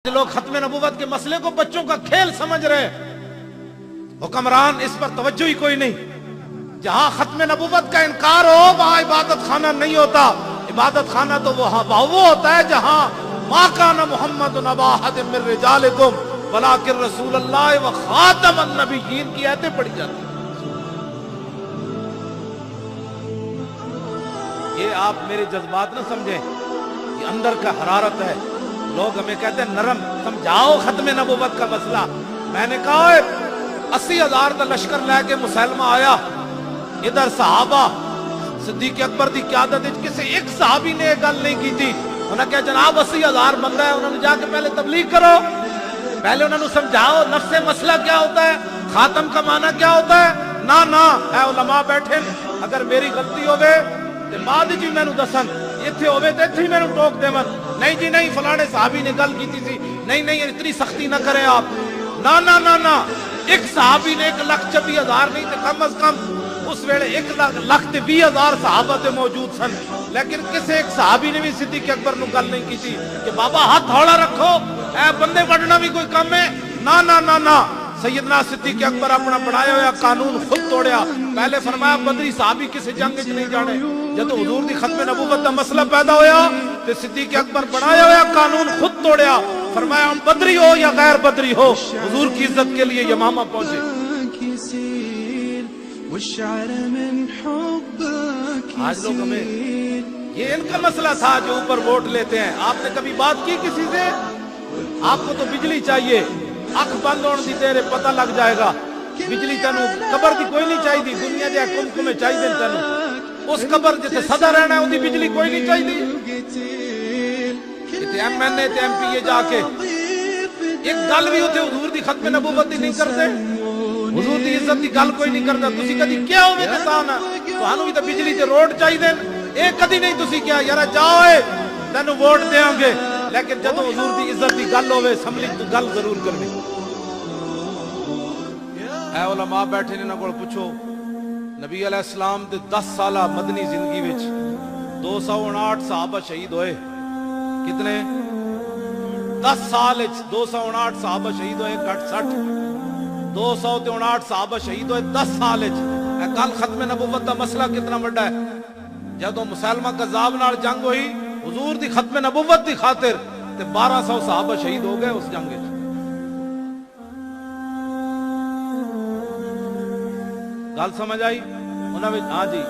لوگ ختم نبوت کے مسئلے کو بچوں کا کھیل سمجھ رہے ہیں، حکمران اس پر توجہ ہی کوئی نہیں۔ جہاں ختم نبوت کا انکار ہو وہاں عبادت خانہ نہیں ہوتا، عبادت خانہ تو وہ ہوتا ہے جہاں ما کان محمد ابا احد من رجالکم ولکن رسول اللہ و خاتم النبیین کی آیتیں پڑھی جاتی ہیں۔ یہ آپ میرے جذبات نہ سمجھیں، یہ اندر کا حرارت ہے۔ لوگ ہمیں کہتے ہیں نرم، سمجھاؤ ختم نبوت کا مسئلہ۔ میں نے کہا 80,000 کا لشکر لے کے مسلمہ آیا، ادھر صحابہ صدیق اکبر دی قیادت کسی ایک صحابی نے یہ گل نہیں کی تھی۔ انہوں نے کہا جناب 80,000 بندہ ہے، انہوں نے جا کے پہلے تبلیغ کرو، پہلے انہوں نے سمجھاؤ نفس مسئلہ کیا ہوتا ہے، خاتم کا معنی کیا ہوتا ہے۔ نہ اے علماء بیٹھے، اگر میری غلطی ہوئے تے بعد جی میں نو دسن، ایتھے ہوئے تے ایتھے ہی میں نو ٹوک دیون، نہیں جی نہیں فلانے صحابی نے گل کی تھی، نہیں اتنی سختی نہ کریں آپ۔ نہ ایک صحابی نے 1,26,000 نہیں تے کم از کم اس ویلے 1,20,000 صحابہ تے موجود سن، لیکن کسی ایک صحابی نے بھی صدیق اکبر نو گل نہیں کی تھی کہ بابا ہاتھ ہولا رکھو، اے بندے وڈنا بھی کوئی کم ہے۔ نہ سیدنا صدیق اکبر اپنا بنایا ہوا قانون خود توڑیا۔ پہلے فرمایا بدری صحابی کسی جنگ وچ نہیں جانے، جب حضور دی ختم نبوت دا مسئلہ پیدا ہویا تے صدیق اکبر بنایا ہوا قانون خود توڑیا، فرمایا ہم بدری ہو یا غیر بدری ہو حضور کی عزت کے لیے یمامہ پہنچے۔ آج لوگ ہمیں یہ ان کا مسئلہ تھا جو اوپر ووٹ لیتے ہیں۔ آپ نے کبھی بات کی کسی سے؟ آپ کو تو بجلی چاہیے، اکھ بند ہونے دی تیرے پتہ لگ جائے گا، بجلی تینوں قبر دی کوئی نہیں چاہیے، دنیا دے حکم میں چاہیے تینوں، اس قبر جتے صدا رہنا ہے اودی بجلی کوئی نہیں چاہیے۔ تے ایم این اے تے ایم پی اے جا کے ایک گل بھی ہوتے حضور دی ختم نبوت دی نہیں کرتے، حضور دی عزت دی گل کوئی نہیں کرتا۔ تسی کدی کیا ہوئے کسان ہے تانوں بھی تے بجلی تے روڈ چاہیے، اے کدی نہیں تسی کیا یار جاؤ اے تینوں ووٹ دیاں گے، لیکن جدوں حضور دی عزت دی گل ہوئے اسمبلی تو گل ضرور کرنی۔ اے علماء بیٹھے نے انہاں کول پوچھو، نبی علیہ السلام دے 10 سالہ مدنی زندگی وچ 259 صحابہ شہید ہوئے۔ کتنے؟ 10 سال وچ 259 صحابہ شہید ہوئے، گھٹ 60 259 صحابہ شہید ہوئے 10 سال وچ۔ اے کل ختم نبوت دا مسئلہ کتنا بڑا ہے۔ جدوں مسلمہ کذاب نال جنگ ہوئی حضور دی ختم نبوت دی خاطر تے 1200 صحابہ شہید ہو گئے اس جنگ وچ۔ گل سمجھ آئی؟ انہاں وچ ہاں جی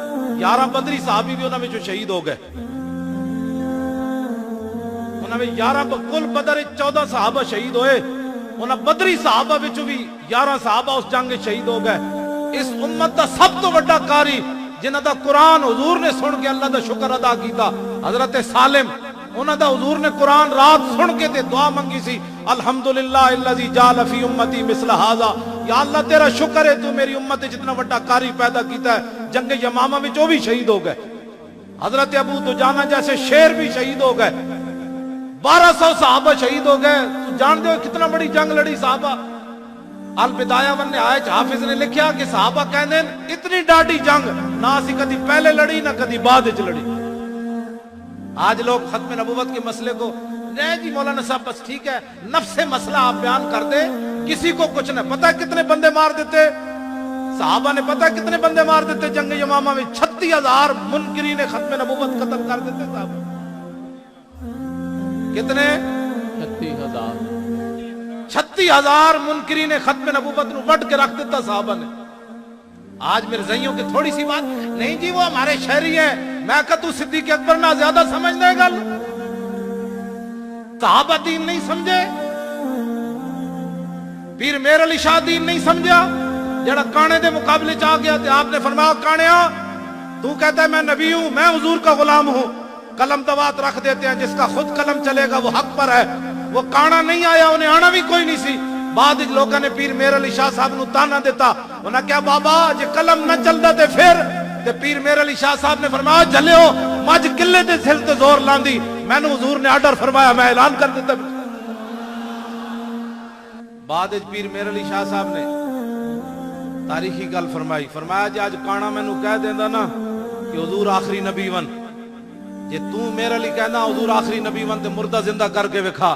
11 بدری صحابی بھی انہاں وچ شہید ہو گئے، انہاں وچ 11 کل بدر 14 صحابہ شہید ہوئے، انہاں بدری صحابہ وچ بھی 11 صحابہ اس جنگ وچ شہید ہو گئے۔ اس امت دا سب تو بڑا قاری جنہاں دا قرآن حضور نے سن کے اللہ دا شکر ادا کیتا، حضرت سالم، انہاں دا حضور نے قرآن رات سن کے تے دعا منگی سی، الحمدللہ الذی جعل فی امتی مثل ھذا، یا اللہ تیرا شکر ہے تو میری امت جتنا بڑا قاری پیدا کیتا ہے۔ جنگ یمامہ میں جو بھی شہید ہو گئے، حضرت ابو دجانہ جیسے شیر بھی شہید ہو گئے، 1200 صحابہ شہید ہو گئے۔ تو جان دے کتنا بڑی جنگ لڑی صحابہ۔ البدایہ والنہایہ حافظ نے لکھیا کہ صحابہ کہندے اتنی ڈاڈی جنگ نہ اسی کدی پہلے لڑی نہ کدی بعد وچ لڑی۔ آج لوگ ختم نبوت کے مسئلے کو نہیں جی مولانا صاحب بس ٹھیک ہے، نفس مسئلہ آپ بیان کر دیں، کسی کو کچھ نہ پتہ کتنے بندے مار دیتے صحابہ نے، پتہ کتنے بندے مار دیتے جنگ یمامہ میں، 36,000 منکرین ختم نبوت قتل کر دیتے صاحب۔ کتنے؟ 36,000 منکرین ختم نبوت نو وڈ کے رکھ دیتا صحابہ نے۔ آج میرے زئیوں کی تھوڑی سی بات نہیں جی وہ ہمارے شہری ہیں، میں کہا تو صدیق اکبر نہ زیادہ سمجھنے گل، صحابہ دین نہیں سمجھے، پیر میر علی شاہ دین نہیں سمجھا، جڑا کانے دے مقابلے چاہ گیا تھے آپ نے فرمایا کانیا تو کہتا ہے میں نبی ہوں، میں حضور کا غلام ہوں، قلم دوات رکھ دیتے ہیں، جس کا خود قلم چلے گا وہ حق پر ہے۔ وہ کانا نہیں آیا، انہیں آنا بھی کوئی نہیں سی۔ بعد لوگوں نے پیر میر علی شاہ صاحب نو تانا دیتا، انہاں کیا بابا جے قلم نہ چلدا تے پھر تے پیر میر علی شاہ صاحب نے فرمایا جھلیو مجھ قلے تے سل تے زور لاندی، میں نے حضور نے آرڈر فرمایا میں اعلان کر دیتا۔ بعد پیر میر علی شاہ صاحب نے تاریخی گل فرمائی، فرمایا جی آج کانا میں نو کہہ دیندا نا کہ حضور آخری نبی ون، جے تو میرے علی کہنا حضور آخری نبی ون تے مردہ زندہ کر کے وکھا،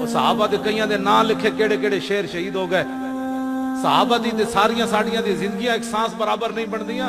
ਉਹ ਸਹਾਬਾ ਦੇ ਕਈਆਂ ਦੇ ਨਾਂ ਲਿਖੇ ਕਿਹੜੇ ਕਿਹੜੇ ਸ਼ੇਰ ਸ਼ਹੀਦ ਹੋ ਗਏ। ਸਹਾਬਾ ਦੀ ਤੇ ਸਾਰੀਆਂ ਸਾਡੀਆਂ ਦੀ ਜ਼ਿੰਦਗੀਆਂ ਇੱਕ ਸਾਂਸ ਬਰਾਬਰ ਨਹੀਂ ਬਣਦੀਆਂ।